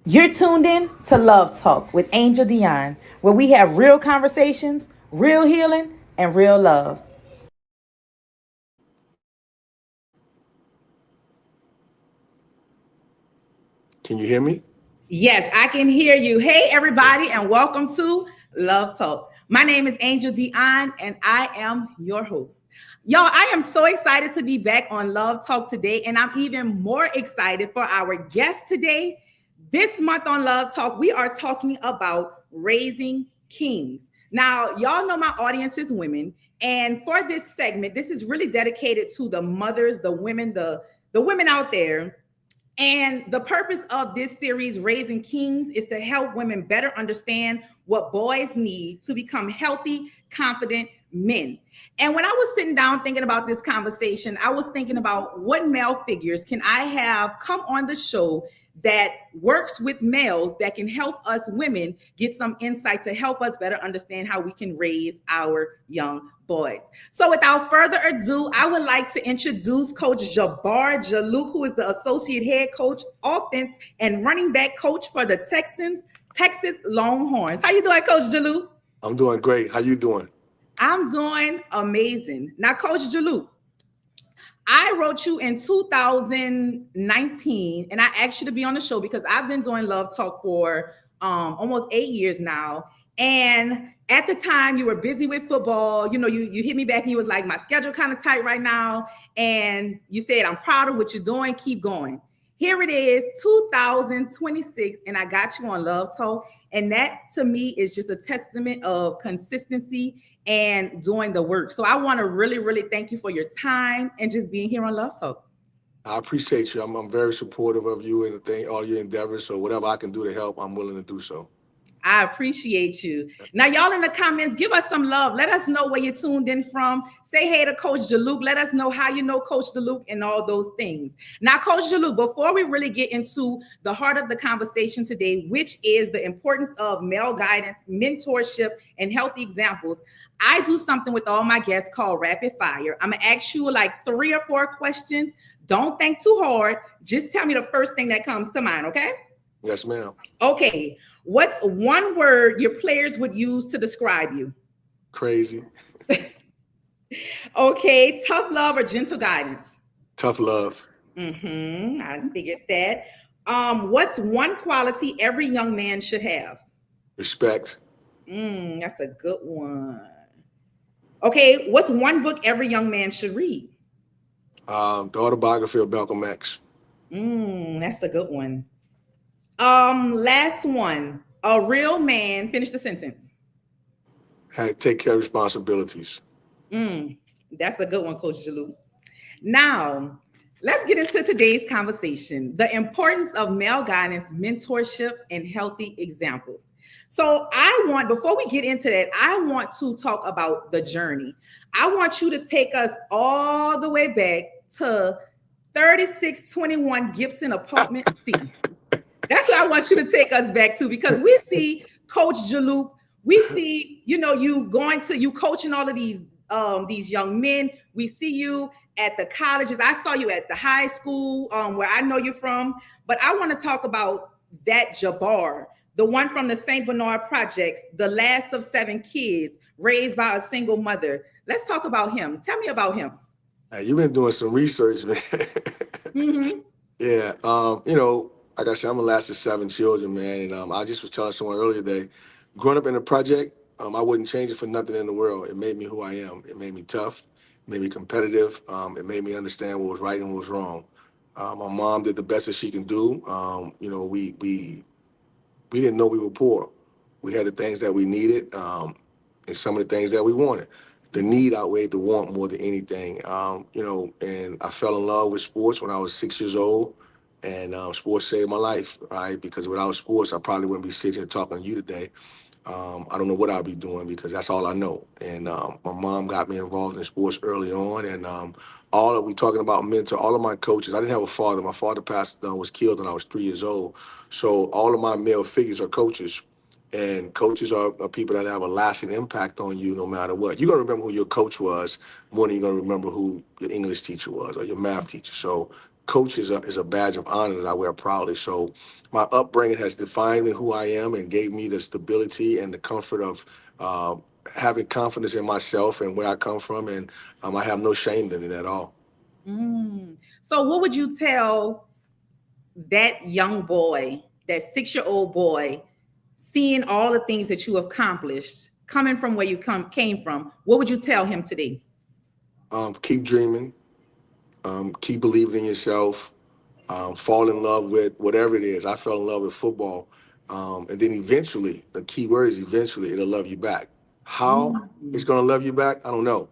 You're tuned in to Love Talk with Angel Dion, where we have real conversations, real healing, and real love. Can you hear me? Yes, I can hear you. Hey, everybody, and welcome to Love Talk. My name is Angel Dion, and I am your host. Y'all, I am so excited to be back on Love Talk today, and I'm even more excited for our guest today. This month on Love Talk, we are talking about raising kings. Now, y'all know my audience is women, and for this segment, this is really dedicated to the mothers, the women, the women out there, and the purpose of this series, Raising Kings, is to help women better understand what boys need to become healthy, confident men. And when I was sitting down thinking about this conversation, I was thinking about what male figures can I have come on the show that works with males that can help us women get some insight to help us better understand how we can raise our young boys. So without further ado, I would like to introduce Coach Jabbar Juluke, who is the associate head coach, offense and running back coach for the Texas Longhorns. How you doing, Coach Juluke? I'm doing great. How you doing? I'm doing amazing. Now, Coach Juluke, I wrote you in 2019 and I asked you to be on the show because I've been doing Love Talk for almost 8 years now. And at the time you were busy with football. You know, you hit me back and you was like, my schedule kind of tight right now. And you said, I'm proud of what you're doing. Keep going. Here it is, 2026, and I got you on Love Talk. And that to me is just a testament of consistency and doing the work. So I want to really, really thank you for your time and just being here on Love Talk. I appreciate you. I'm very supportive of you and all your endeavors. So whatever I can do to help, I'm willing to do so. I appreciate you. Now, y'all in the comments, give us some love. Let us know where you tuned in from. Say hey to Coach Juluke. Let us know how you know Coach Juluke and all those things. Now, Coach Juluke, before we really get into the heart of the conversation today, which is the importance of male guidance, mentorship, and healthy examples, I do something with all my guests called rapid fire. I'm going to ask you like 3 or 4 questions. Don't think too hard. Just tell me the first thing that comes to mind, okay? Yes, ma'am. Okay. What's one word your players would use to describe you? Crazy. Okay. Tough love or gentle guidance? Tough love. I figured that. What's one quality every young man should have? Respect. That's a good one. Okay. What's one book every young man should read? The autobiography of Malcolm X. That's a good one. Last one. A real man. Finish the sentence. Take care of responsibilities. That's a good one, Coach Jaloux. Now, let's get into today's conversation, the importance of male guidance, mentorship, and healthy examples. So before we get into that, I want to talk about the journey. I want you to take us all the way back to 3621 Gibson Apartment C. That's what I want you to take us back to, because we see Coach Juluke, we see, you coaching all of these young men. We see you at the colleges. I saw you at the high school where I know you're from. But I want to talk about that Jabbar, the one from the St. Bernard Projects, the last of 7 kids raised by a single mother. Let's talk about him. Tell me about him. Hey, you've been doing some research, man. Yeah. Like I said, I'm the last of 7 children, man. And I just was telling someone earlier today, growing up in a project, I wouldn't change it for nothing in the world. It made me who I am. It made me tough. It made me competitive. It made me understand what was right and what was wrong. My mom did the best that she can do. We didn't know we were poor. We had the things that we needed, and some of the things that we wanted. The need outweighed the want more than anything. And I fell in love with sports when I was 6 years old, and sports saved my life, right? Because without sports, I probably wouldn't be sitting here talking to you today. I don't know what I'll be doing because that's all I know. And my mom got me involved in sports early on, and all of we talking about mentor. All of my coaches. I didn't have a father. My father was killed when I was 3 years old. So all of my male figures are coaches, and coaches are people that have a lasting impact on you no matter what. You're gonna remember who your coach was more than you're gonna remember who your English teacher was or your math teacher. So coach is a badge of honor that I wear proudly. So my upbringing has defined me who I am and gave me the stability and the comfort of uh, having confidence in myself and where I come from, and I have no shame in it at all. Mm. So, what would you tell that young boy, that 6-year-old boy, seeing all the things that you accomplished, coming from where you came from? What would you tell him today? Keep dreaming, keep believing in yourself, fall in love with whatever it is. I fell in love with football. And then eventually, the key word is eventually, it'll love you back. How it's Mm. going to love you back, I don't know.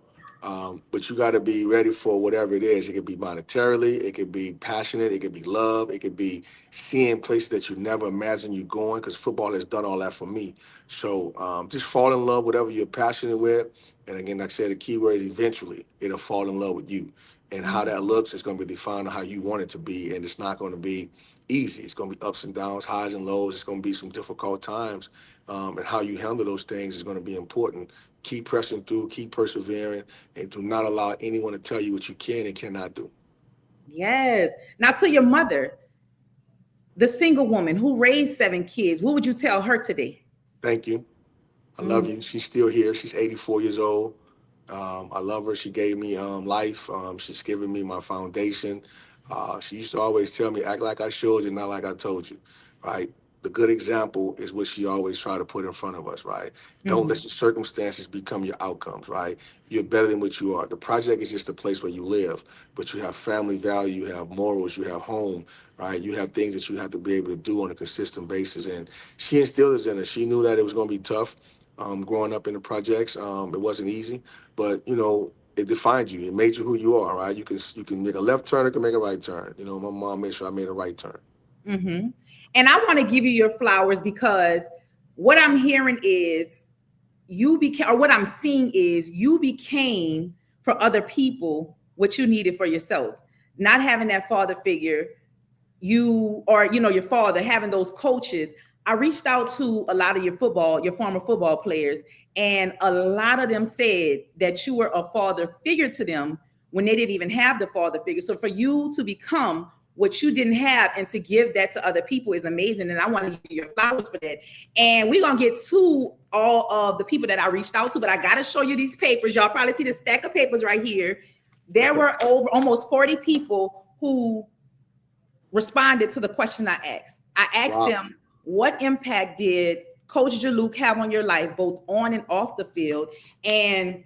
But you got to be ready for whatever it is. It could be monetarily, it could be passionate, it could be love, it could be seeing places that you never imagined you going, because football has done all that for me. So just fall in love, whatever you're passionate with. And again, like I said, the key word is eventually, it'll fall in love with you. And how that looks is going to be defined on how you want it to be. And it's not going to be easy. It's going to be ups and downs, highs and lows. It's going to be some difficult times. And how you handle those things is going to be important. Keep pressing through, keep persevering, and do not allow anyone to tell you what you can and cannot do. Yes. Now, to your mother, the single woman who raised 7 kids, what would you tell her today? Thank you. I love Mm. you. She's still here. She's 84 years old. I love her. She gave me life. She's given me my foundation. She used to always tell me, act like I showed you, not like I told you, right? The good example is what she always tried to put in front of us, right? Don't let Mhm. your circumstances become your outcomes, right? You're better than what you are. The project is just a place where you live, but you have family value, you have morals, you have home, right? You have things that you have to be able to do on a consistent basis. And she instilled this in us. She knew that it was going to be tough growing up in the projects. It wasn't easy, but it defined you. It made you who you are, right? You can make a left turn, you can make a right turn. My mom made sure I made a right turn. Mm-hmm. And I want to give you your flowers because what I'm hearing is you became, or what I'm seeing is you became for other people what you needed for yourself. Not having that father figure, you or your father having those coaches. I reached out to a lot of your former football players, and a lot of them said that you were a father figure to them when they didn't even have the father figure. So for you to become what you didn't have and to give that to other people is amazing, and I want to give you your flowers for that. And we're gonna get to all of the people that I reached out to, but I gotta show you these papers. Y'all probably see the stack of papers right here. There were over almost 40 people who responded to the question I asked. I asked Wow. them, what impact did Coach Juluke have on your life, both on and off the field? And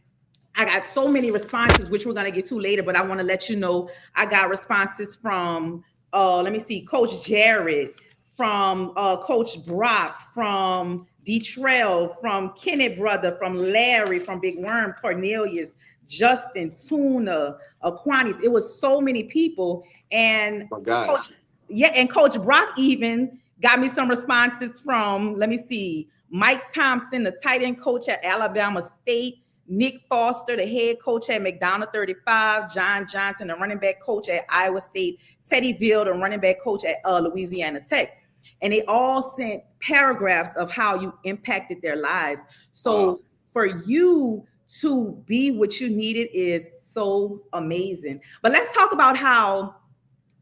I got so many responses, which we're going to get to later, but I want to let you know I got responses from, let me see, Coach Jared, from Coach Brock, from Detrell, from Kenneth Brother, from Larry, from Big Worm, Cornelius, Justin, Tuna, Aquanis. It was so many people. And My Coach, guys. yeah, and Coach Brock even got me some responses from, let me see, Mike Thompson, the tight end coach at Alabama State, Nick Foster, the head coach at McDonald 35, John Johnson, the running back coach at Iowa State, Teddy Ville, the running back coach at Louisiana Tech. And they all sent paragraphs of how you impacted their lives. Wow. So for you to be what you needed is so amazing. But let's talk about how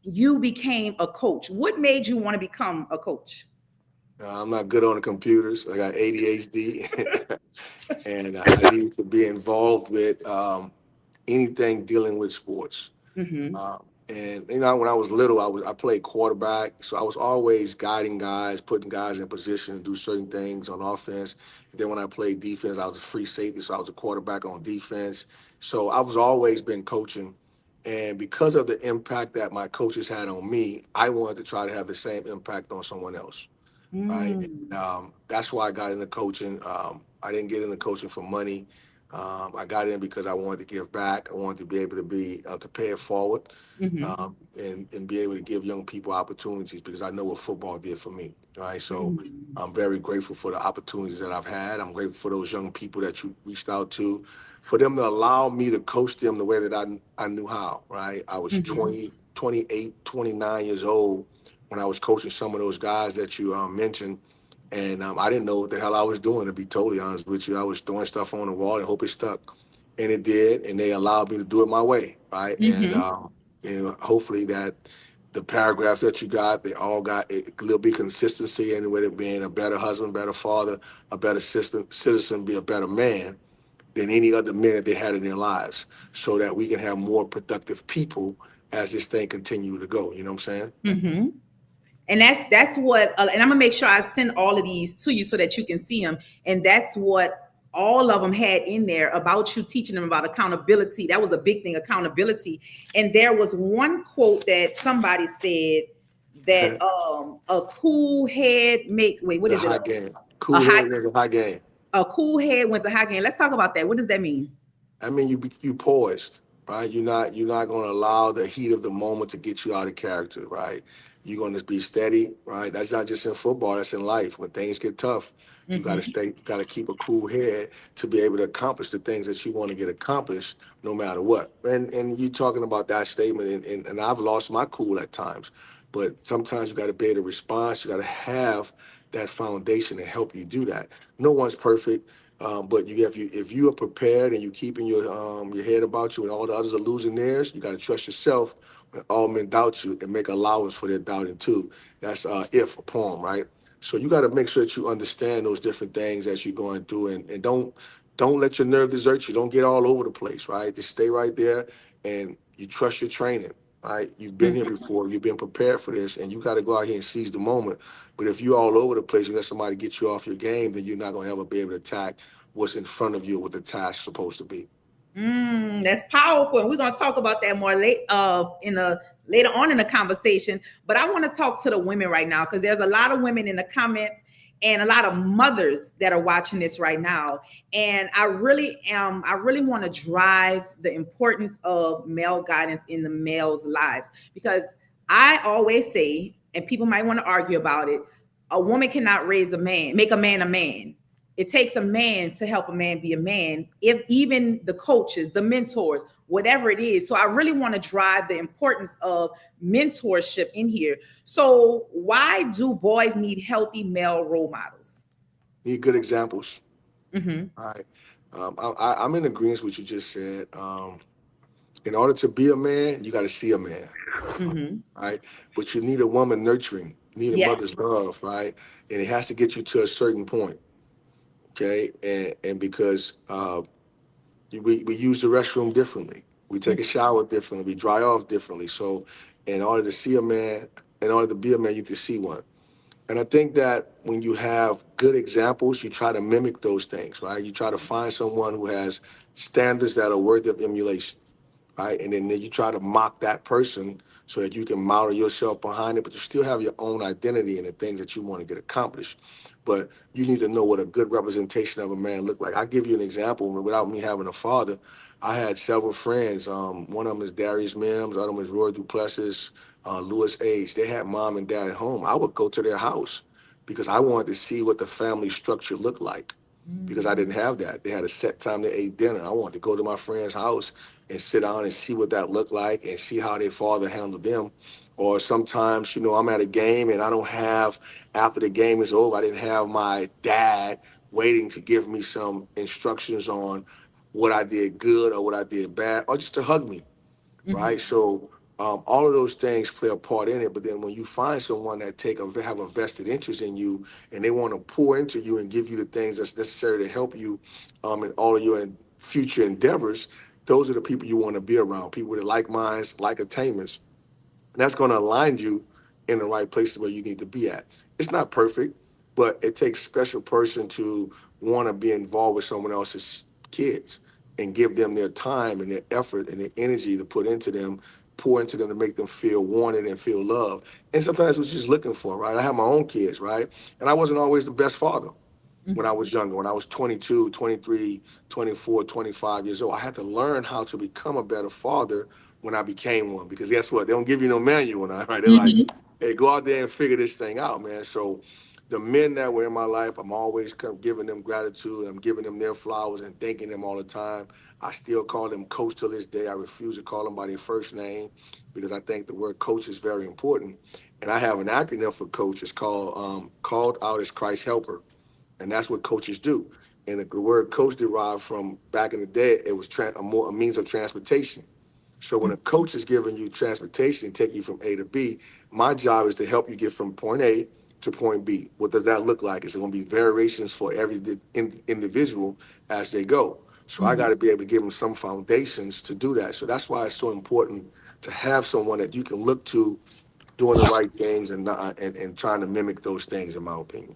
you became a coach. What made you want to become a coach? I'm not good on the computers. I got ADHD, and I need to be involved with anything dealing with sports. Mm-hmm. And when I was little, I played quarterback, so I was always guiding guys, putting guys in position to do certain things on offense. And then when I played defense, I was a free safety, so I was a quarterback on defense. So I was always been coaching, and because of the impact that my coaches had on me, I wanted to try to have the same impact on someone else. Right? Mm. That's why I got into coaching. I didn't get into coaching for money. I got in because I wanted to give back. I wanted to be able to to pay it forward, Mm-hmm. and be able to give young people opportunities because I know what football did for me. Right, so Mm-hmm. I'm very grateful for the opportunities that I've had. I'm grateful for those young people that you reached out to, for them to allow me to coach them the way that I knew how. Right, I was Mm-hmm. 20, 28, 29 years old when I was coaching some of those guys that you mentioned. And I didn't know what the hell I was doing, to be totally honest with you. I was throwing stuff on the wall and hope it stuck. And it did. And they allowed me to do it my way. Right. And, Mm-hmm. hopefully that The paragraphs that you got, they all got a little bit consistency, and with it being a better husband, better father, a better citizen, be a better man than any other men that they had in their lives, so that we can have more productive people as this thing continue to go. You know what I'm saying? Mm-hmm. And that's what and I'm gonna make sure I send all of these to you so that you can see them. And that's what all of them had in there about you teaching them about accountability. That was a big thing, accountability. And there was one quote that somebody said that a cool head makes, wait, what The is it, high game. a Cool high head was a high game. a cool head wins a high game. Let's talk about that. What does that mean? I mean, you poised, right? You're not going to allow the heat of the moment to get you out of character, right? You're going to be steady, right? That's not just in football. That's in life. When things get tough, you got to Mm-hmm. stay. You got to keep a cool head to be able to accomplish the things that you want to get accomplished, no matter what. And you talking about that statement, and I've lost my cool at times, but sometimes you got to be able to respond. You got to have that foundation to help you do that. No one's perfect. But if you are prepared and you keeping your head about you, and all the others are losing theirs, you got to trust yourself when all men doubt you, and make allowance for their doubting too. That's if a poem, right? So you got to make sure that you understand those different things as you're going through, and don't let your nerve desert you. Don't get all over the place, right? Just stay right there, and you trust your training. Right, you've been here before. You've been prepared for this, and you got to go out here and seize the moment. But if you're all over the place and let somebody get you off your game, then you're not going to ever be able to attack what's in front of you, what the task's supposed to be. That's powerful, and we're gonna talk about that more late in a later on in the conversation. But I want to talk to the women right now because there's a lot of women in the comments and a lot of mothers that are watching this right now. And I really want to drive the importance of male guidance in the males' lives because I always say, and people might want to argue about it, a woman cannot raise a man, make a man a man. It takes a man to help a man be a man, if even the coaches, the mentors, whatever it is. So I really want to drive the importance of mentorship in here. So why do boys need healthy male role models? Need good examples. Mm-hmm. All right. I'm in agreement with what you just said. In order to be a man, you got to see a man, Mm-hmm. right? But you need a woman nurturing. You need a Yeah. mother's love, right? And it has to get you to a certain point, okay? And because we use the restroom differently. We take a shower differently. We dry off differently. So, in order to see a man, in order to be a man, you have to see one. And I think that when you have good examples, you try to mimic those things, right? You try to find someone who has standards that are worthy of emulation, right? And then you try to mock that person so that you can model yourself behind it, but you still have your own identity and the things that you want to get accomplished. But you need to know what a good representation of a man look like. I'll give you an example. Without me having a father, I had several friends. One of them is Darius Mims, the other one is Roy Duplessis, Lewis Age. They had mom and dad at home. I would go to their house because I wanted to see what the family structure looked like because I didn't have that. They had a set time they ate dinner. I wanted to go to my friend's house and sit down and see what that looked like and see how their father handled them. Or sometimes, I'm at a game and I don't have, after the game is over, I didn't have my dad waiting to give me some instructions on what I did good or what I did bad, or just to hug me, right? So all of those things play a part in it. But then when you find someone that have a vested interest in you, and they want to pour into you and give you the things that's necessary to help you in all of your future endeavors, those are the people you want to be around. People with like minds, like attainments. That's going to align you in the right places where you need to be at. It's not perfect, but it takes a special person to want to be involved with someone else's kids and give them their time and their effort and their energy to put into them, pour into them to make them feel wanted and feel loved. And sometimes it's just looking for, right? I have my own kids, right? And I wasn't always the best father when I was younger. When I was 22, 23, 24, 25 years old, I had to learn how to become a better father when I became one. Because guess what? They don't give you no manual now, right? They're like, Mm-hmm. hey, go out there and figure this thing out, man. So the men that were in my life, I'm always giving them gratitude. I'm giving them their flowers and thanking them all the time. I still call them coach to this day. I refuse to call them by their first name because I think the word coach is very important. And I have an acronym for coach. It's called out as Christ helper. And that's what coaches do. And the word coach derived from back in the day, it was a means of transportation. So when a coach is giving you transportation and take you from A to B, my job is to help you get from point A to point B. What does that look like? It's going to be variations for every individual as they go. So I got to be able to give them some foundations to do that. So that's why it's so important to have someone that you can look to doing the right things and not and trying to mimic those things, in my opinion.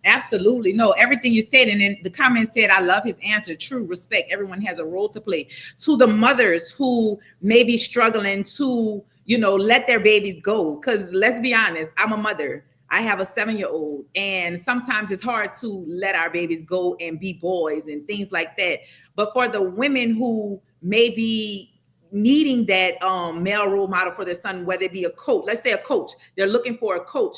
Absolutely. No, everything you said. And then the comment said, I love his answer. True respect. Everyone has a role to play. To the mothers who may be struggling to, let their babies go. Because let's be honest, I'm a mother. I have a 7-year-old. And sometimes it's hard to let our babies go and be boys and things like that. But for the women who may be needing that male role model for their son, whether it be a coach, let's say a coach, they're looking for a coach.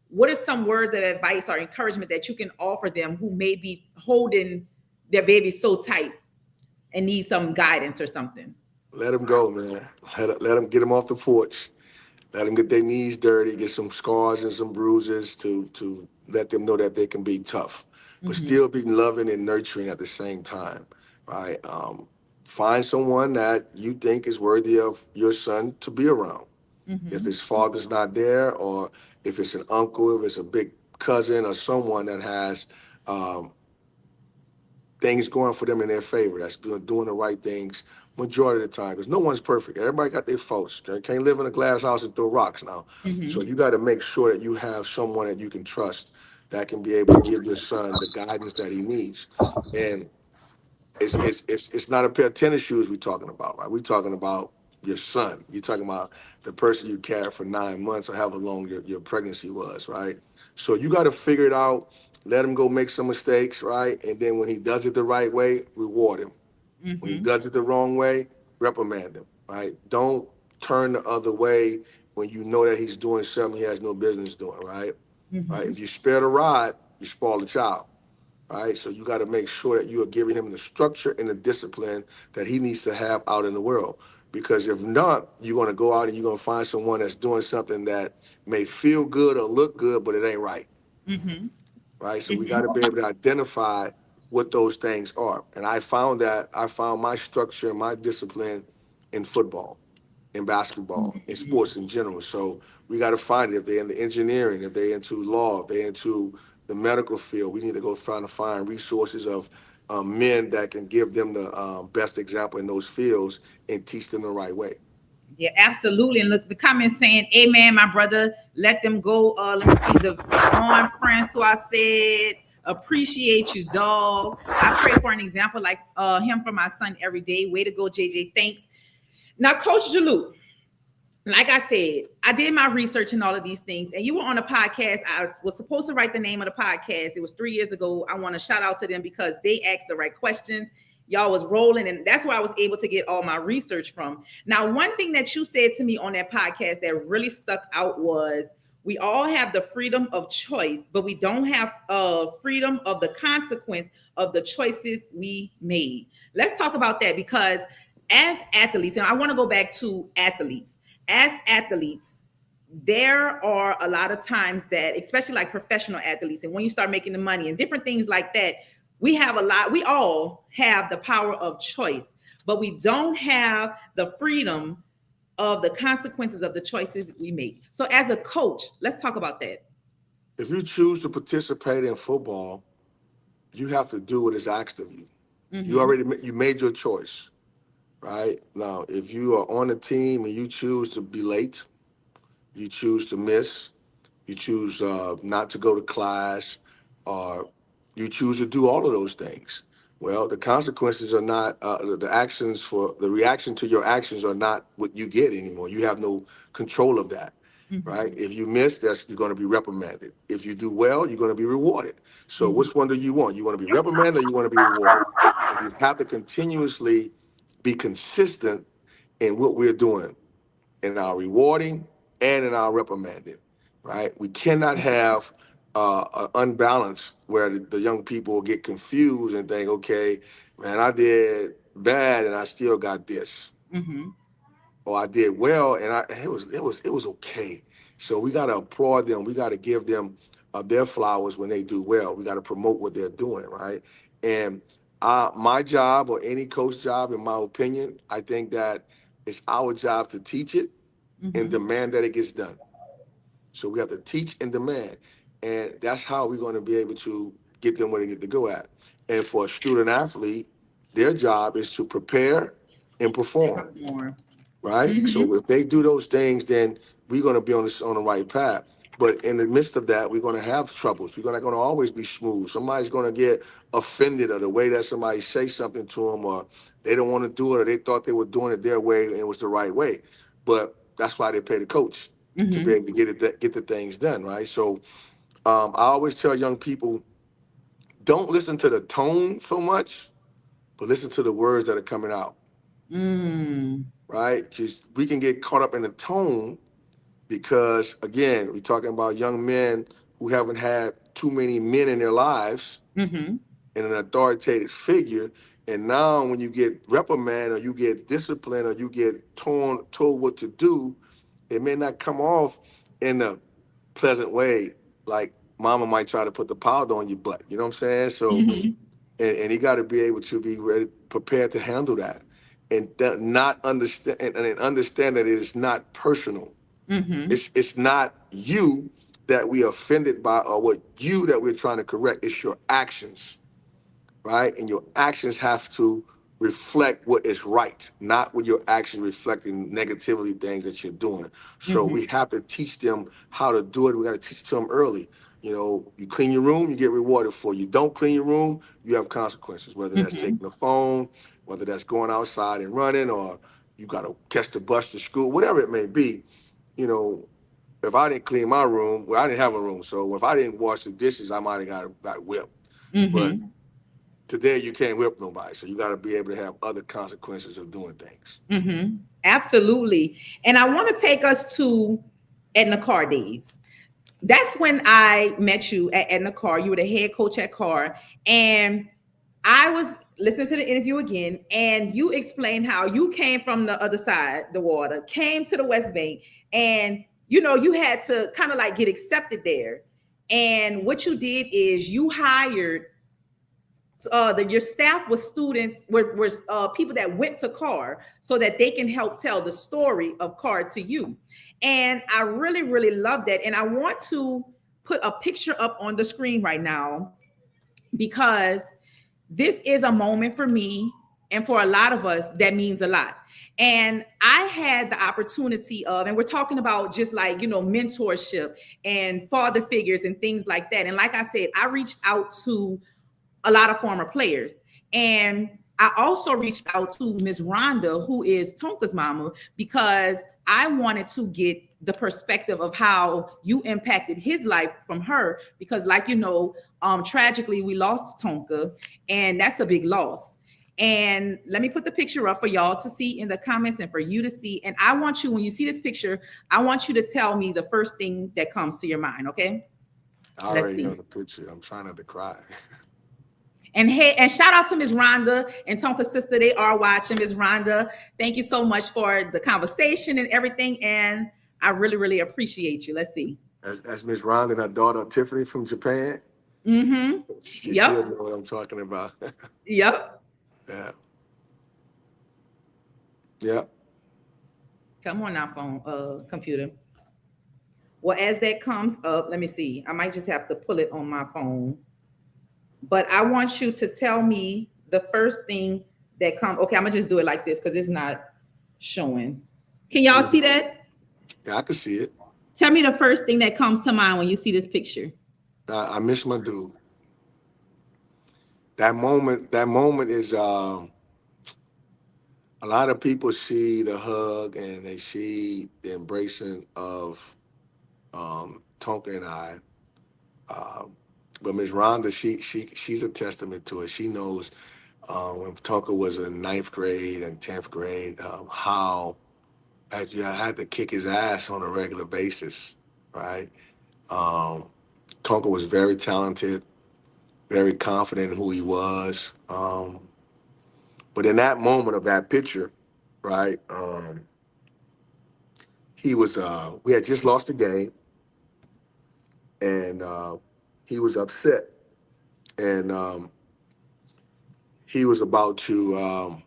What are some words of advice or encouragement that you can offer them who may be holding their baby so tight and need some guidance or something? Let them go, man. Let them get them off the porch. Let them get their knees dirty, get some scars and some bruises to let them know that they can be tough, but still be loving and nurturing at the same time, right? Find someone that you think is worthy of your son to be around. If his father's not there, or if it's an uncle, if it's a big cousin, or someone that has um, things going for them in their favor, that's doing the right things majority of the time, because no one's perfect. Everybody got their faults. They can't live in a glass house and throw rocks now. So you got to make sure that you have someone that you can trust that can be able to give your son the guidance that he needs. And it's not a pair of tennis shoes we're talking about, right? We're talking about your son. You're talking about the person you carried for 9 months or however long your pregnancy was, right? So you got to figure it out. Let him go make some mistakes, right? And then when he does it the right way, reward him. When he does it the wrong way, reprimand him, right? Don't turn the other way when you know that he's doing something he has no business doing, right? Right? If you spare the rod, you spoil the child. Right. So you got to make sure that you are giving him the structure and the discipline that he needs to have out in the world. Because if not, you're going to go out and you're going to find someone that's doing something that may feel good or look good, but it ain't right. Right. So we got to be able to identify what those things are. And I found my structure and my discipline in football, in basketball, in sports in general. So we got to find it. If they're in the engineering, if they're into law, if they're into the medical field, we need to go try to find resources of men that can give them the best example in those fields and teach them the right way. Yeah, absolutely. And look, the comment saying, Amen, my brother. Let them go. Let me see the on Francois said, appreciate you, dog. I pray for an example like him for my son every day. Way to go, JJ. Thanks. Now, Coach Jaloux, like I said, I did my research and all of these things, and you were on a podcast. I was supposed to write the name of the podcast. It was 3 years ago. I want to shout out to them because they asked the right questions. Y'all was rolling, and that's where I was able to get all my research from. Now, one thing that you said to me on that podcast that really stuck out was we all have the freedom of choice, but we don't have freedom of the consequence of the choices we made. Let's talk about that because as athletes, and I want to go back to athletes, as athletes, there are a lot of times that, especially like professional athletes, and when you start making the money and different things like that, we all have the power of choice, but we don't have the freedom of the consequences of the choices we make. So as a coach, let's talk about that. If you choose to participate in football, you have to do what is asked of you. You made your choice, right? Now, if you are on a team and you choose to be late, you choose to miss, you choose not to go to class, or you choose to do all of those things. Well, the consequences are not the actions for the reaction to your actions are not what you get anymore. You have no control of that, right? If you miss, you're going to be reprimanded. If you do well, you're going to be rewarded. So, which one do you want? You want to be reprimanded, or you want to be rewarded? You have to continuously be consistent in what we're doing, in our rewarding and in our reprimanding, right? We cannot have an unbalance where the young people get confused and think, okay, man, I did bad and I still got this, or I did well and it was okay. So we got to applaud them. We got to give them their flowers when they do well. We got to promote what they're doing, right? And my job, or any coach job, in my opinion, I think that It's our job to teach it and Mm-hmm. demand that it gets done. So we have to teach and demand. And that's how we're going to be able to get them where they need to go at. And for a student athlete, their job is to prepare and perform, More. right? Mm-hmm. So if they do those things, then we're going to be on the right path. But in the midst of that, we're going to have troubles. We're going to always be smooth. Somebody's going to get offended of the way that somebody say something to them, or they don't want to do it, or they thought they were doing it their way and it was the right way. But that's why they pay the coach to be Mm-hmm. able to get the things done, right? So I always tell young people, don't listen to the tone so much, but listen to the words that are coming out, Mm. right? Because we can get caught up in the tone because, again, we're talking about young men who haven't had too many men in their lives Mm-hmm. and an authoritative figure. And now when you get reprimanded or you get disciplined or you get told what to do, it may not come off in a pleasant way. Like mama might try to put the powder on your butt. You know what I'm saying? So, Mm-hmm. and you got to be able to be ready, prepared to handle that, and not understand and understand that it is not personal. Mm-hmm. It's not you that we offended by or what you that we're trying to correct. It's your actions, right? And your actions have to reflect what is right, not what your actions reflecting negatively things that you're doing. So Mm-hmm. we have to teach them how to do it. We got to teach them early. You know, you clean your room, you get rewarded for it. You don't clean your room, you have consequences, whether that's Mm-hmm. taking the phone, whether that's going outside and running, or you got to catch the bus to school, whatever it may be. You know, if I didn't clean my room, well, I didn't have a room. So if I didn't wash the dishes, I might have got whipped. But Mm-hmm. today you can't whip nobody, so you got to be able to have other consequences of doing things. Mm-hmm. Absolutely. And I want to take us to Edna Carr days. That's when I met you at Edna Carr. You were the head coach at Carr. And I was listening to the interview again, and you explained how you came from the other side, the water, came to the West Bank, and you had to kind of like get accepted there. And what you did is you hired your staff was students were people that went to Carr so that they can help tell the story of Carr to you. And I really, really love that. And I want to put a picture up on the screen right now because this is a moment for me and for a lot of us that means a lot. And I had the opportunity of, and we're talking about just like, mentorship and father figures and things like that. And like I said, I reached out to a lot of former players. And I also reached out to Miss Rhonda, who is Tonka's mama, because I wanted to get the perspective of how you impacted his life from her. Because, like tragically we lost Tonka, and that's a big loss. And let me put the picture up for y'all to see in the comments and for you to see. And I want you, when you see this picture, I want you to tell me the first thing that comes to your mind. Okay, I let's already know see. the picture. I'm trying not to cry. And hey, and shout out to Miss Rhonda and Tonka's sister. They are watching. Miss Rhonda, thank you so much for the conversation and everything. And I really, really appreciate you. Let's see. That's Miss Rhonda and her daughter Tiffany from Japan. Mm-hmm. She'll Yep. know what I'm talking about. Yep. Yeah, yeah. Come on now, phone, computer. Well, as that comes up, let me see. I might just have to pull it on my phone. But I want you to tell me the first thing that comes. Okay, I'm gonna just do it like this because it's not showing. Can y'all see Mhm. that? Yeah, I can see it. Tell me the first thing that comes to mind when you see this picture. I miss my dude. That moment is a lot of people see the hug and they see the embracing of Tonka and I. Um, but Miss Rhonda, she's a testament to it. She knows when Tonka was in ninth grade and 10th grade, how I had to kick his ass on a regular basis, right? Um, Tonka was very talented, very confident in who he was. But in that moment of that picture, right, we had just lost the game, and he was upset, and he was about to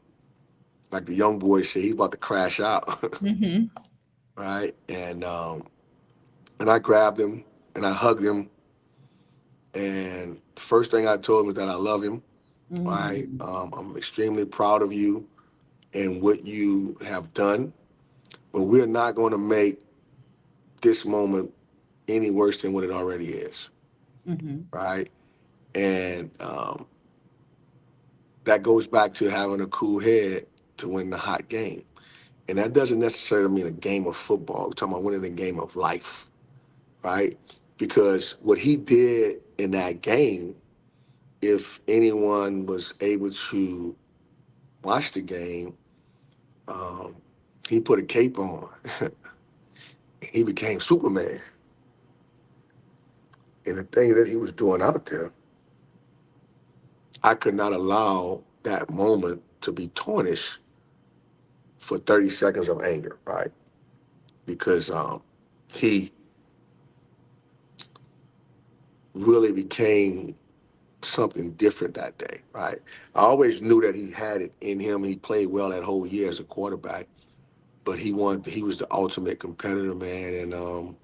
like the young boy said, he's about to crash out, Mm-hmm. right? And I grabbed him and I hugged him. And first thing I told him is that I love him. Right? Mm-hmm. I'm extremely proud of you and what you have done, but we're not going to make this moment any worse than what it already is. Mm-hmm. Right? And that goes back to having a cool head to win the hot game. And that doesn't necessarily mean a game of football. We're talking about winning a game of life, right? Because what he did in that game, if anyone was able to watch the game, um, he put a cape on. He became Superman. And the thing that he was doing out there, I could not allow that moment to be tarnished for 30 seconds of anger, right? Because he really became something different that day, right? I always knew that he had it in him. He played well that whole year as a quarterback, but he was the ultimate competitor, man, and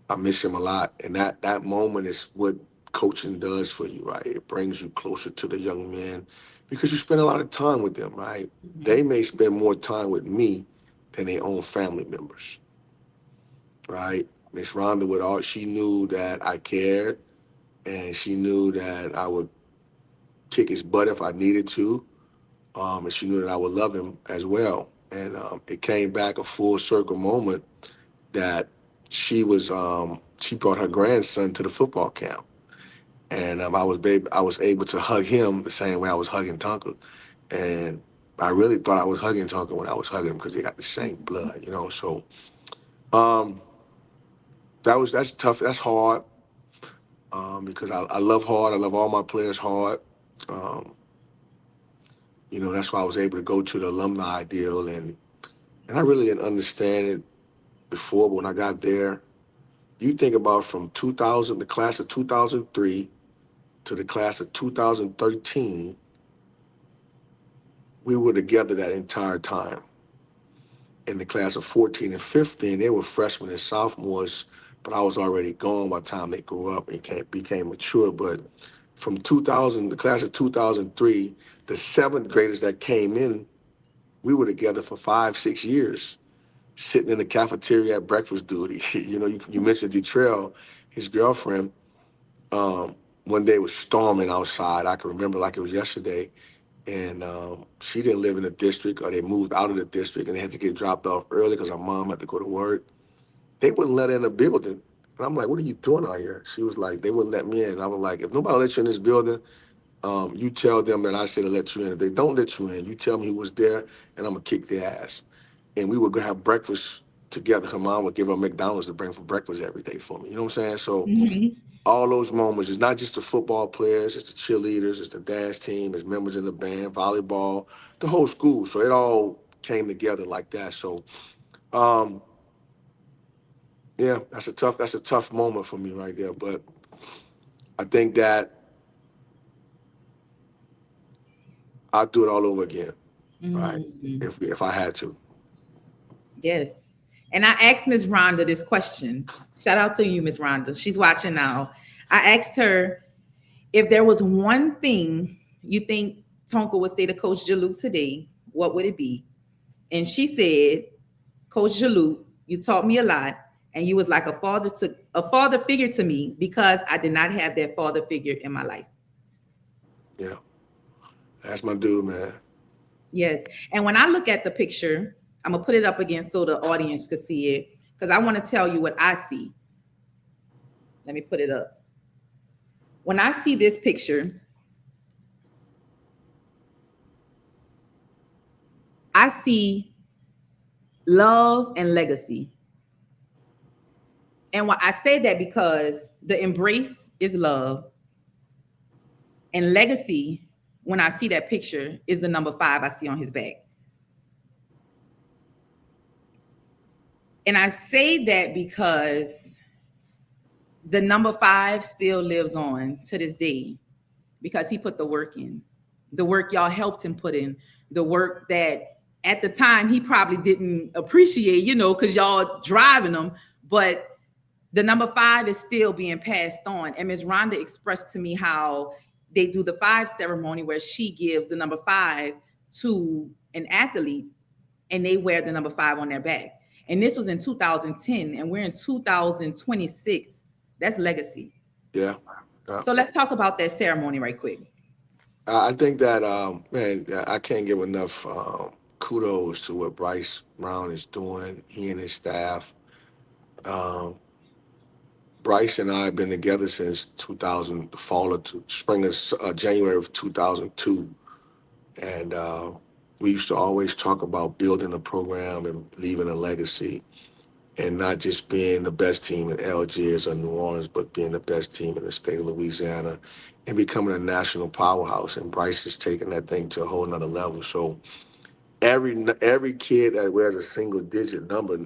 I miss him a lot. And that moment is what coaching does for you, right? It brings you closer to the young men because you spend a lot of time with them, right? Mm-hmm. They may spend more time with me than their own family members, right? Miss Rhonda she knew that I cared and she knew that I would kick his butt if I needed to. And she knew that I would love him as well. And it came back a full circle moment that she brought her grandson to the football camp, and I was able to hug him the same way I was hugging Tonka, and I really thought I was hugging Tonka when I was hugging him because they got the same blood, you know. So um, that's tough. That's hard because I love hard. I love all my players hard. Um, that's why I was able to go to the alumni deal, and I really didn't understand it before, but when I got there, you think about from 2000, the class of 2003 to the class of 2013, we were together that entire time. In the class of 14 and 15, they were freshmen and sophomores, but I was already gone by the time they grew up and became mature. But from 2000, the class of 2003, the seventh graders that came in, we were together for 5, 6 years, sitting in the cafeteria at breakfast duty. You mentioned Detrell, his girlfriend. One day it was storming outside. I can remember like it was yesterday. And she didn't live in the district, or they moved out of the district and they had to get dropped off early because her mom had to go to work. They wouldn't let her in the building. And I'm like, what are you doing out here? She was like, they wouldn't let me in. And I was like, if nobody lets you in this building, you tell them that I said to let you in. If they don't let you in, you tell me who was there and I'm going to kick their ass. And we would go have breakfast together. Her mom would give her McDonald's to bring for breakfast every day for me. You know what I'm saying? So Mm-hmm. all those moments, it's not just the football players, it's the cheerleaders, it's the dance team, it's members in the band, volleyball, the whole school. So it all came together like that. So um, yeah, that's a tough moment for me right there. But I think that I'd do it all over again, right? Mm-hmm. If I had to. Yes. And I asked Miss Rhonda this question. Shout out to you, Miss Rhonda. She's watching now. I asked her if there was one thing you think Tonka would say to Coach Juluke today, what would it be? And she said, Coach Juluke, you taught me a lot, and you was like a father figure to me because I did not have that father figure in my life. Yeah, that's my dude, man. Yes. And when I look at the picture, I'm gonna put it up again so the audience could see it because I want to tell you what I see. Let me put it up. When I see this picture, I see love and legacy. And why I say that because the embrace is love, and legacy, when I see that picture, is the number 5 I see on his back. And I say that because the number 5 still lives on to this day because he put the work in. the work y'all helped him put in, the work that at the time he probably didn't appreciate, because y'all driving him, but the number five is still being passed on. And Ms. Rhonda expressed to me how they do the five ceremony where she gives the number five to an athlete and they wear the number five on their back. And this was in 2010, and we're in 2026. That's legacy. Yeah. Yeah. So let's talk about that ceremony right quick. I think that, man, I can't give enough kudos to what Bryce Brown is doing, he and his staff. Um, Bryce and I have been together since 2000, the fall of spring of January of 2002. And we used to always talk about building a program and leaving a legacy, and not just being the best team in Algiers or New Orleans, but being the best team in the state of Louisiana and becoming a national powerhouse. And Bryce is taking that thing to a whole nother level. So every kid that wears a single digit number,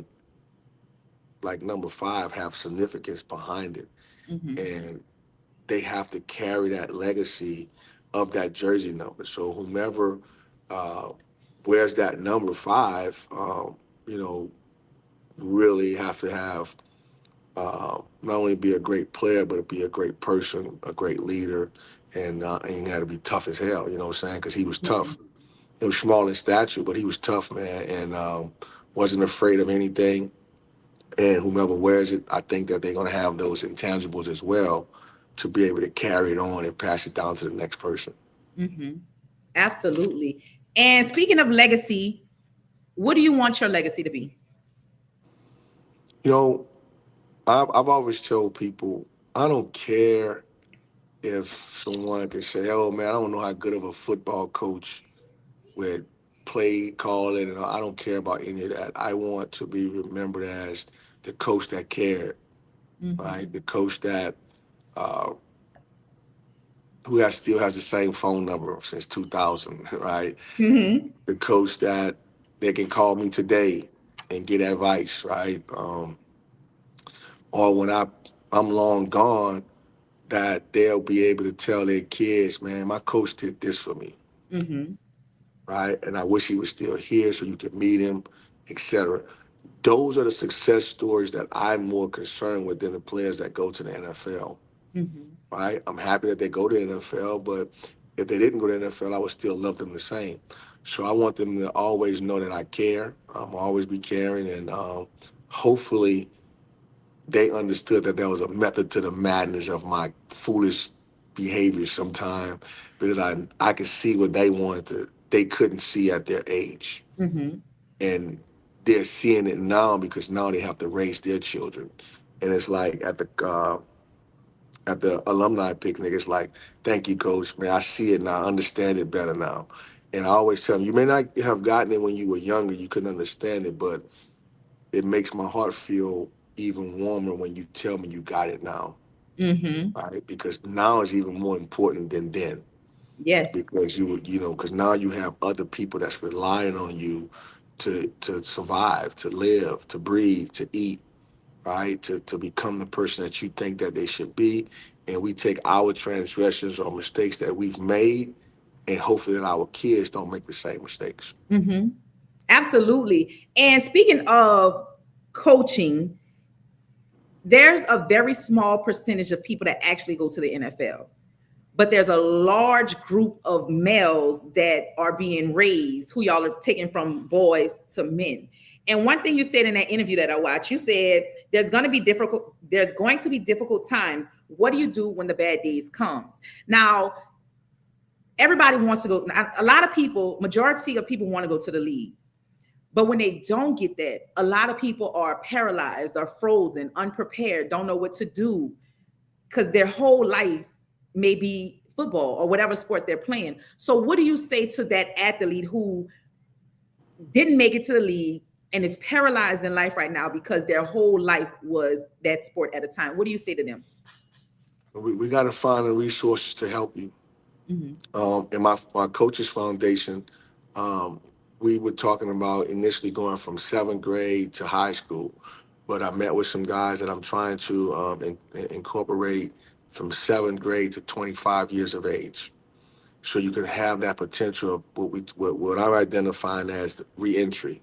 like number five, have significance behind it. Mm-hmm. And they have to carry that legacy of that jersey number. So whomever uh, wears that number five, you know, really have to have not only be a great player, but be a great person, a great leader, and he had to be tough as hell. You know what I'm saying? Because he was Mm-hmm. tough. He was small in stature, but he was tough, man, and wasn't afraid of anything. And whomever wears it, I think that they're going to have those intangibles as well to be able to carry it on and pass it down to the next person. Mm-hmm. Absolutely. And speaking of legacy, what do you want your legacy to be? You know, I've always told people I don't care if someone can say, "Oh man, I don't know how good of a football coach with play calling," and I don't care about any of that. I want to be remembered as the coach that cared, Mm-hmm. right? The coach that uh, who has still has the same phone number since 2000, right? Mm-hmm. The coach that they can call me today and get advice, right? Or when I'm long gone, that they'll be able to tell their kids, man, my coach did this for me, Mm-hmm. right? And I wish he was still here so you could meet him, etc. Those are the success stories that I'm more concerned with than the players that go to the NFL, Mm-hmm. right? I'm happy that they go to the NFL, but if they didn't go to the NFL, I would still love them the same. So I want them to always know that I care. I'm always be caring, and hopefully they understood that there was a method to the madness of my foolish behavior sometime, because I could see what they couldn't see at their age. Mm-hmm. And they're seeing it now because now they have to raise their children. And it's like at the alumni picnic, it's like, thank you, coach. Man, I see it now, I understand it better now. And I always tell them, you may not have gotten it when you were younger, you couldn't understand it, but it makes my heart feel even warmer when you tell me you got it now, Mm-hmm. right? Because now is even more important than then. Yes. Because because now you have other people that's relying on you to survive, to live, to breathe, to eat, right? To become the person that you think that they should be. And we take our transgressions or mistakes that we've made, and hopefully that our kids don't make the same mistakes. Mm-hmm. Absolutely. And speaking of coaching, there's a very small percentage of people that actually go to the NFL, but there's a large group of males that are being raised who y'all are taking from boys to men. And one thing you said in that interview that I watched, you said there's going to be difficult times. What do you do when the bad days comes? Now, everybody wants to go. A lot of people, majority of people want to go to the league. But when they don't get that, a lot of people are paralyzed, are frozen, unprepared, don't know what to do because their whole life may be football or whatever sport they're playing. So, what do you say to that athlete who didn't make it to the league and is paralyzed in life right now because their whole life was that sport at a time? What do you say to them? We got to find the resources to help you. Mm-hmm. In my coach's foundation, um, we were talking about initially going from seventh grade to high school, but I met with some guys that I'm trying to incorporate from seventh grade to 25 years of age. so you can have that potential of what I'm identifying as reentry,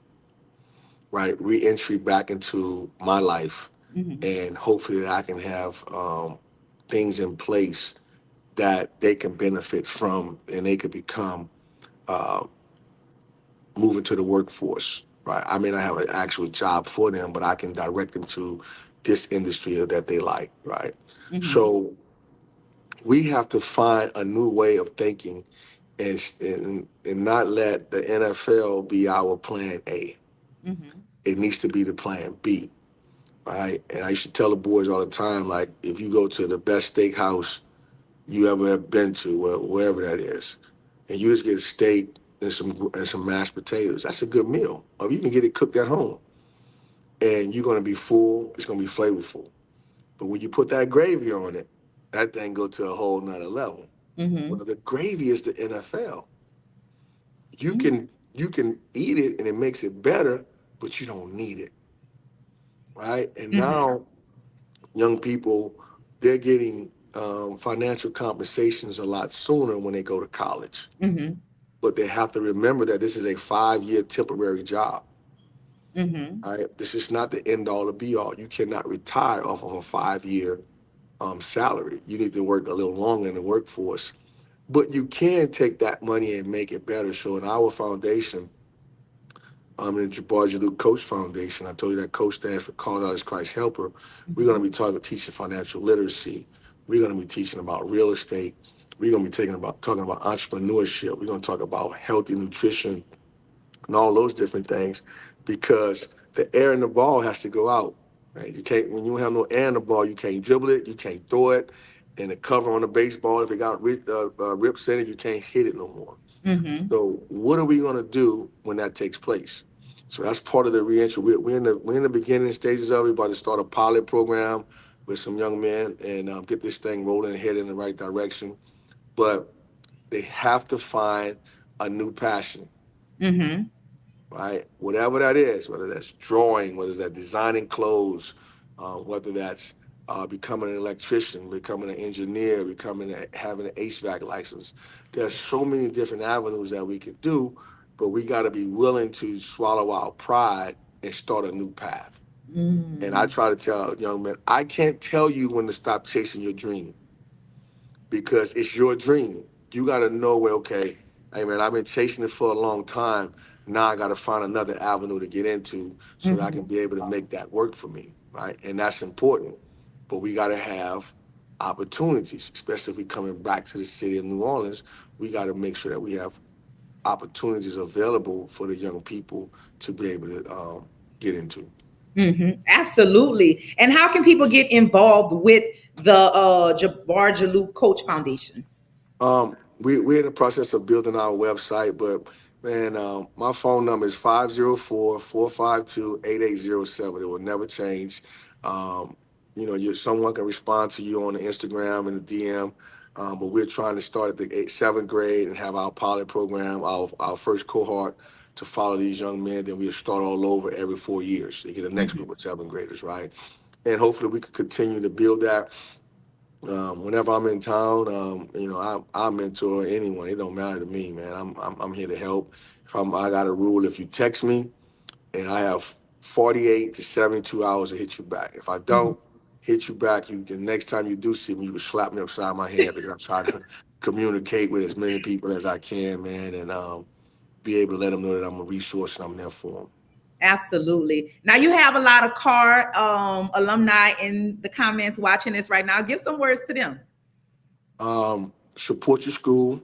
right? Reentry back into my life, Hmm. and hopefully that I can have things in place that they can benefit from, and they could become uh, moving to the workforce, right? I may not have an actual job for them, but I can direct them to this industry that they like, right? Hmm. So we have to find a new way of thinking, and not let the NFL be our plan A. Hmm. It needs to be the plan B, right? And I used to tell the boys all the time, like, if you go to the best steakhouse you ever have been to, wherever that is, and you just get a steak and some mashed potatoes, that's a good meal. Or you can get it cooked at home, and you're gonna be full. It's gonna be flavorful. But when you put that gravy on it, that thing go to a whole nother level. Hmm. Well, the gravy is the NFL. You can eat it and it makes it better, but you don't need it, right? And Hmm. now young people, they're getting financial compensations a lot sooner when they go to college. Hmm. But they have to remember that this is a 5-year temporary job. Hmm. Right? This is not the end all to be all. You cannot retire off of a 5-year salary. You need to work a little longer in the workforce. But you can take that money and make it better. So in our foundation, in the Jabbar Juluke Coach Foundation, I told you that Coach stands for Called Out as Christ Helper. We're going to be teaching financial literacy. We're going to be teaching about real estate. We're going to be talking about entrepreneurship. We're going to talk about healthy nutrition and all those different things, because the air in the ball has to go out. Right? You can't, when you have no air in the ball, you can't dribble it, you can't throw it, and the cover on the baseball, if it got rips in it, you can't hit it no more. Hmm. So what are we going to do when that takes place? So that's part of the reentry. We're in the beginning stages of it. We're about to start a pilot program with some young men and get this thing rolling and head in the right direction. But they have to find a new passion, Hmm. right? Whatever that is, whether that's drawing, whether that's designing clothes, whether that's becoming an electrician, becoming an engineer, having an HVAC license. There's so many different avenues that we could do, but we got to be willing to swallow our pride and start a new path. And I Hmm. try to tell young men, I can't tell you when to stop chasing your dream, because it's your dream. You got to know, well, okay, hey man, I've been chasing it for a long time. Now I got to find another avenue to get into so that I can Hmm. be able to make that work for me, right? And that's important. But we got to have opportunities, especially if we're coming back to the city of New Orleans. We got to make sure that we have opportunities available for the young people to be able to get into. Hmm. Absolutely. And how can people get involved with the Jabbar Jalou Coach Foundation? We're in the process of building our website, but man, my phone number is 504-452-8807. It will never change. Um, someone can respond to you on the Instagram and the DM, but we're trying to start at the 7th grade and have our pilot program, our first cohort to follow these young men. Then we'll start all over every 4 years. They get the next Hmm. group of 7th graders, right? And hopefully we can continue to build that. Whenever I'm in town, I mentor anyone. It don't matter to me, man. I'm here to help. I got a rule. If you text me and I have 48 to 72 hours to hit you back. If I Hmm. don't hit you back, you can next time you do see me, you can slap me upside my head, because I'm trying to communicate with as many people as I can, man, and be able to let them know that I'm a resource and I'm there for them. Absolutely. Now you have a lot of CAR alumni in the comments watching this right now. Give some words to them. Support your school,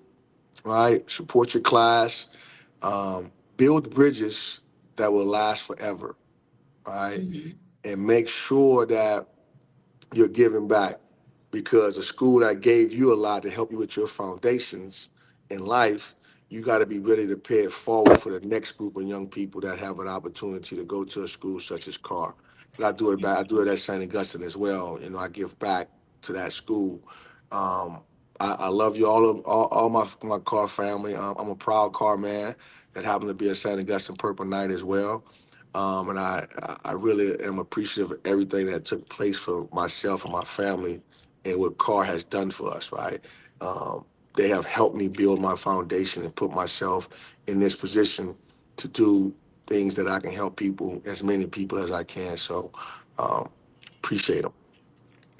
right? Support your class. Build bridges that will last forever, right? Hmm. And make sure that you're giving back, because a school that gave you a lot to help you with your foundations in life, you got to be ready to pay it forward for the next group of young people that have an opportunity to go to a school such as CAR. I do it back. I do it at St. Augustine as well. I give back to that school. Um, I love you all my CAR family. I'm a proud CAR man that happened to be a St. Augustine Purple Knight as well. And I really am appreciative of everything that took place for myself and my family and what CAR has done for us, right? they have helped me build my foundation and put myself in this position to do things that I can help people, as many people as I can. So um, appreciate them.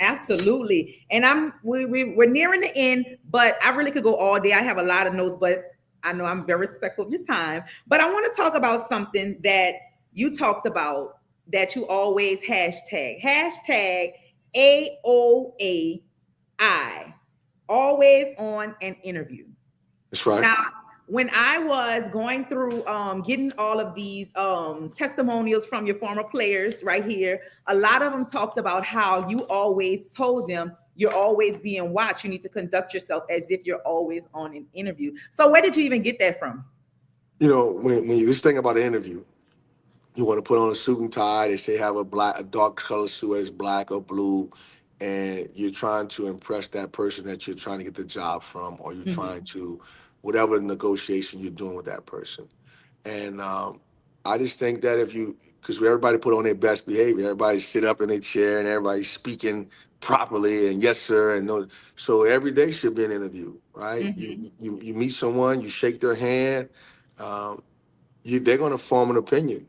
Absolutely. And we're nearing the end, but I really could go all day. I have a lot of notes, but I know I'm very respectful of your time. But I want to talk about something that you talked about that you always hashtag AOAI, always on an interview. That's right. Now, when I was going through getting all of these testimonials from your former players right here, a lot of them talked about how you always told them you're always being watched. You need to conduct yourself as if you're always on an interview. So where did you even get that from? You know, when you just think about an interview, you want to put on a suit and tie. They say have a dark color suit, whether it's black or blue, and you're trying to impress that person that you're trying to get the job from, or you're trying to, whatever negotiation you're doing with that person. And I just think that because everybody put on their best behavior, everybody sit up in their chair and everybody's speaking properly and yes sir and no. So every day should be an interview, right? Mm-hmm. You meet someone, you shake their hand, um, they're going to form an opinion.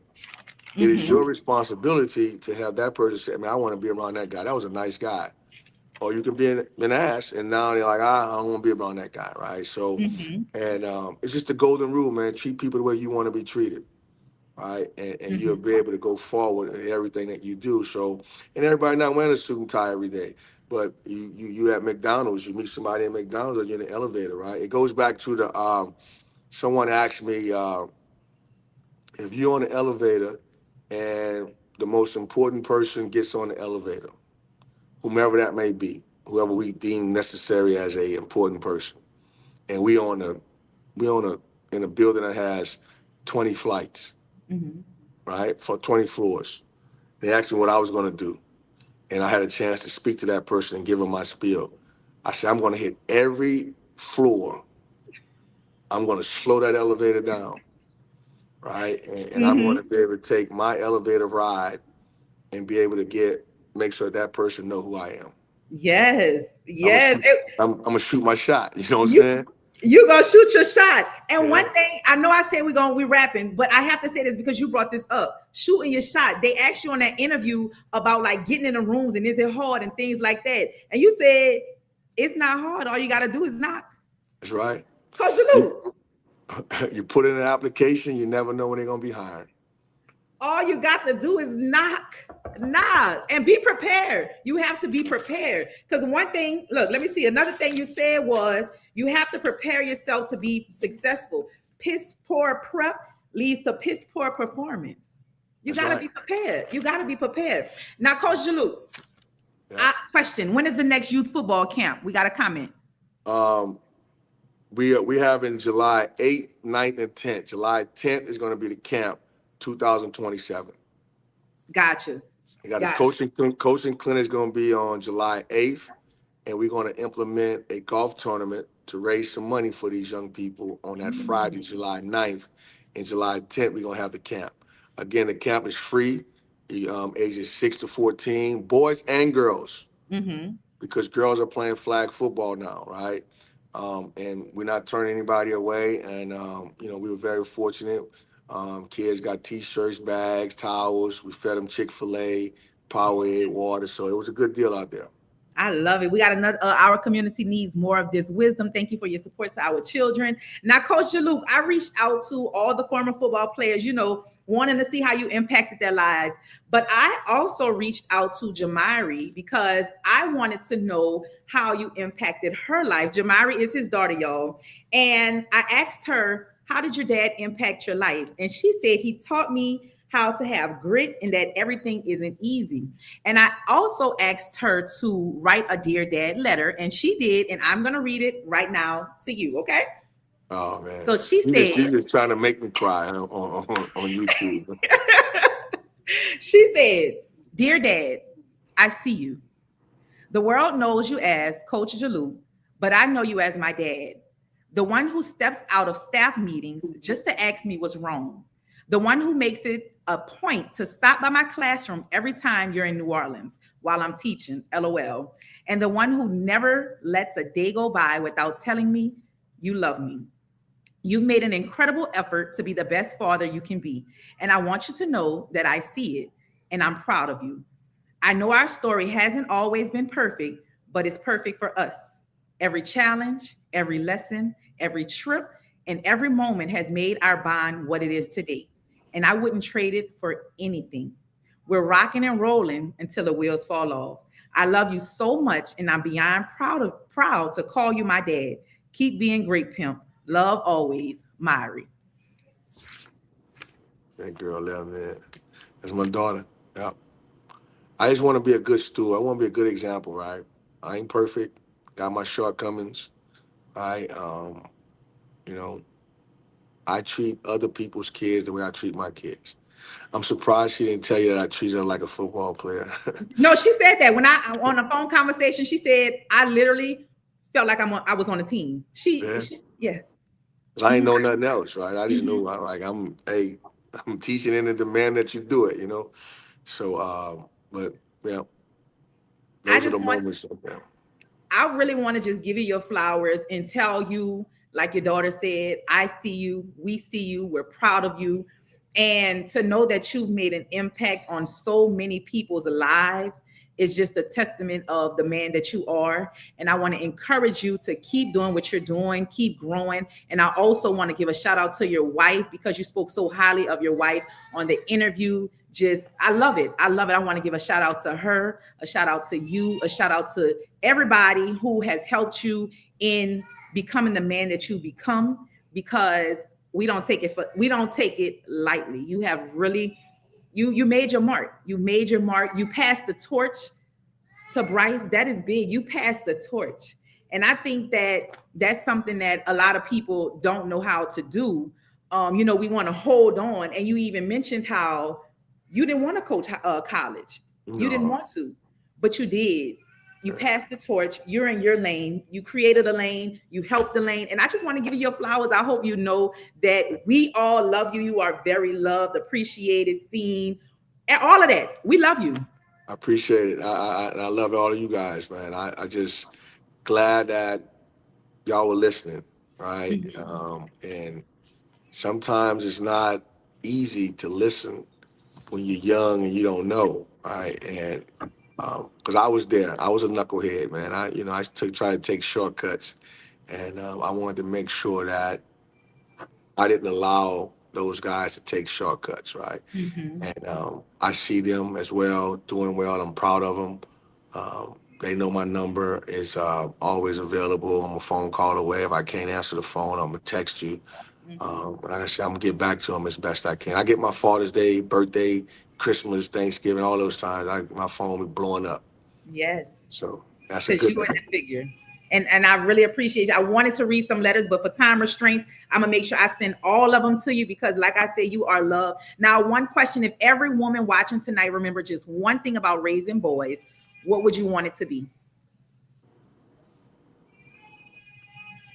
It is Mm-hmm. your responsibility to have that person say, "Man, I want to be around that guy. That was a nice guy." Or you can be an ass, and now they're like, I don't want to be around that guy, right? So, Mm-hmm. and it's just the golden rule, man. Treat people the way you want to be treated, right? And you'll Mm-hmm. be able to go forward in everything that you do. So, and everybody not wearing a suit and tie every day, but you at McDonald's, you meet somebody at McDonald's, or you're in the elevator, right? It goes back to the someone asked me if you're on the elevator and the most important person gets on the elevator, whomever that may be, whoever we deem necessary as a important person, and we on a in a building that has 20 flights, Mm-hmm. right, for 20 floors. They asked me what I was going to do, and I had a chance to speak to that person and give them my spiel. I said, I'm going to hit every floor. I'm going to slow that elevator down, right, and I'm going Mm-hmm. to be able to take my elevator ride and be able to make sure that person know who I am. Yes. I'm gonna Yes. shoot. I'm gonna shoot my shot. You know what I'm You saying? you gonna shoot your shot. And Yeah, one thing I know I said we rapping, but I have to say this because you brought this up. Shooting your shot. They asked you on that interview about like getting in the rooms and is it hard and things like that. And you said it's not hard. All you gotta do is knock. that's right. Coach You, Jabbar, you put in an application. You never know when they're gonna be hired. all you got to do is knock, and be prepared. You have to be prepared. Because one thing, look, let me see. Another thing you said was you have to prepare yourself to be successful. Piss poor prep leads to piss poor performance. You That's got to right. be prepared. You got to be prepared. Now, Coach Jaloux, Yeah. question: when is the next youth football camp? We got a comment. Um, we have in July 8th, 9th, and 10th. July 10th is going to be the camp, 2027. Gotcha. We got a Gotcha. coaching clinic is going to be on July 8th, and we're going to implement a golf tournament to raise some money for these young people on that Friday, July 9th. And July 10th, we're going to have the camp. Again, the camp is free, ages 6 to 14, boys and girls, Mm-hmm. because girls are playing flag football now, right? And we're not turning anybody away. And, we were very fortunate. Kids got T-shirts, bags, towels. We fed them Chick-fil-A, Powerade, water. So it was a good deal out there. I love it. We got another. Our community needs more of this wisdom. Thank you for your support to our children. Now, Coach Jalouk, I reached out to all the former football players, wanting to see how you impacted their lives. But I also reached out to Jamari because I wanted to know how you impacted her life. Jamari is his daughter, y'all. And I asked her, how did your dad impact your life? And she said, he taught me how to have grit and that everything isn't easy. And I also asked her to write a Dear Dad letter, and she did. And I'm going to read it right now to you, okay? Oh, man. So she You said, just trying to make me cry on YouTube. she said, Dear Dad, I see you. The world knows you as Coach Jaloux, but I know you as my dad, the one who steps out of staff meetings just to ask me what's wrong, the one who makes it a point to stop by my classroom every time you're in New Orleans while I'm teaching, LOL, and the one who never lets a day go by without telling me you love me. You've made an incredible effort to be the best father you can be, and I want you to know that I see it and I'm proud of you. I know our story hasn't always been perfect, but it's perfect for us. Every challenge, every lesson, every trip, and every moment has made our bond what it is today. And I wouldn't trade it for anything. We're rocking and rolling until the wheels fall off. I love you so much, and I'm beyond proud to call you my dad. Keep being great, pimp. Love always, Myri. That girl there, man. That's my daughter. Yeah. I just want to be a good steward. I want to be a good example, right? I ain't perfect. Got my shortcomings. I, you know, I treat other people's kids the way I treat my kids. I'm surprised she didn't tell you that I treated her like a football player. No, she said that when I on a phone conversation. She said I literally felt like I was on a team. Yeah. Yeah. 'Cause I ain't Mhm, know nothing else, right? I just mhm. knew hey, I'm teaching in the demand that you do it, you know. So, but yeah, I those are the just want moments. Yeah. I really want to just give you your flowers and tell you, like your daughter said, I see you, we see you, we're proud of you. And to know that you've made an impact on so many people's lives is just a testament of the man that you are. And I want to encourage you to keep doing what you're doing, keep growing. And I also want to give a shout out to your wife because you spoke so highly of your wife on the interview. Just, I love it. I love it. I want to give a shout out to her, a shout out to you, a shout out to everybody who has helped you in becoming the man that you become, because we don't take it lightly. You have really you made your mark. You made your mark. You passed the torch to Bryce. That is big. You passed the torch. And I think that that's something that a lot of people don't know how to do. We want to hold on. And you even mentioned how you didn't want to coach college. You didn't No. want to, but you did. You passed the torch. You're in your lane. You created a lane. You helped the lane. And I just want to give you your flowers. I hope you know that we all love you. You are very loved, appreciated, seen, and all of that. We love you. I appreciate it. And I love all of you guys, man. I just glad that y'all were listening, right? And sometimes it's not easy to listen when you're young and you don't know, right? And because I was there, I was a knucklehead, man. I try to take shortcuts, and I wanted to make sure that I didn't allow those guys to take shortcuts, right? Mm-hmm. And I see them as well doing well. I'm proud of them. They know my number is always available. I'm a phone call away. If I can't answer the phone, I'm gonna text you. Mm-hmm. Like I said, I'm gonna get back to them as best I can. I get my Father's Day, birthday, Christmas, Thanksgiving, all those times. My phone be blowing up. Yes, So that's a because good you were thing. that figure. And I really appreciate you. I wanted to read some letters, but for time restraints, I'm gonna make sure I send all of them to you because, like I said, you are loved. Now, one question: if every woman watching tonight remember just one thing about raising boys, what would you want it to be?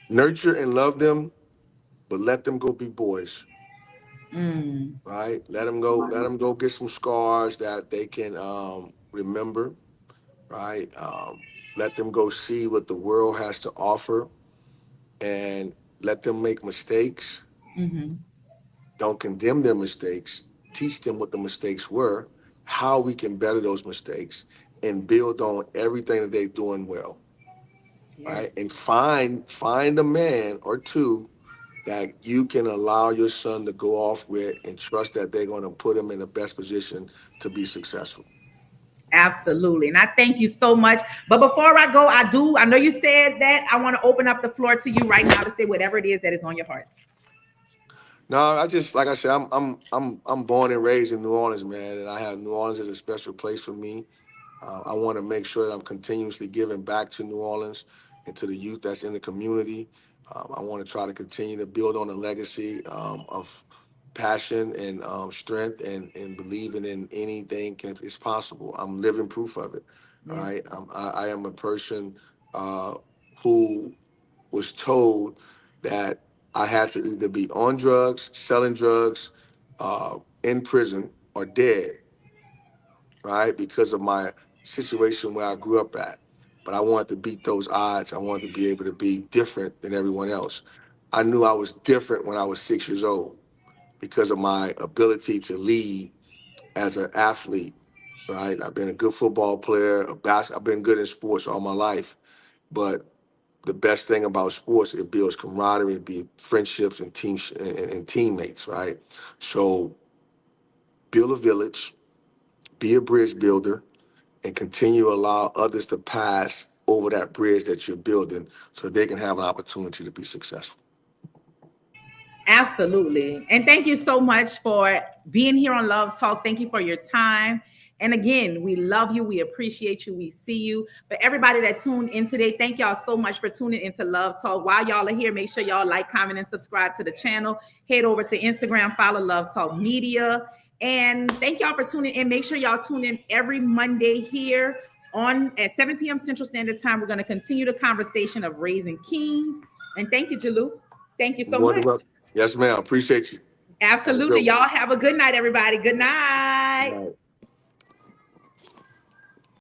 Nurture and love them, but let them go be boys. Mm, Right? Let them go. Let them go get some scars that they can remember. Right? Let them go see what the world has to offer, and let them make mistakes. mm-hmm. Don't condemn their mistakes. Teach them what the mistakes were, how we can better those mistakes, and build on everything that they're doing well. Yes. Right? And find a man or two that you can allow your son to go off with and trust that they're going to put him in the best position to be successful. Absolutely. And I thank you so much. But before I go, I know you said that. I want to open up the floor to you right now to say whatever it is that is on your heart. No, I just like I said, I'm born and raised in New Orleans, man, and I have New Orleans as a special place for me. I want to make sure that I'm continuously giving back to New Orleans and to the youth that's in the community. I want to try to continue to build on a legacy of passion and strength and believing in anything is possible. I'm living proof of it. All Yes. right, I am a person who was told that I had to either be on drugs, selling drugs, in prison or dead, right? Because of my situation where I grew up at. But I wanted to beat those odds. I wanted to be able to be different than everyone else. I knew I was different when I was 6 years old because of my ability to lead as an athlete, right? I've been a good football player, I've been good in sports all my life. But the best thing about sports, it builds camaraderie, it builds friendships and and teammates, right? So build a village, be a bridge builder, and continue to allow others to pass over that bridge that you're building so they can have an opportunity to be successful. Absolutely. And thank you so much for being here on Love Talk. Thank you for your time. And again, we love you. We appreciate you. We see you. But everybody that tuned in today, thank y'all so much for tuning into Love Talk. While y'all are here, make sure y'all like, comment, and subscribe to the channel. Head over to Instagram, follow Love Talk Media. And thank y'all for tuning in. Make sure y'all tune in every Monday here on at 7 p.m. Central Standard Time. We're going to continue the conversation of raising kings. And thank you, Juluke. Thank you so much. Yes, ma'am. Appreciate you. Absolutely. Y'all have a good night, everybody. Good night.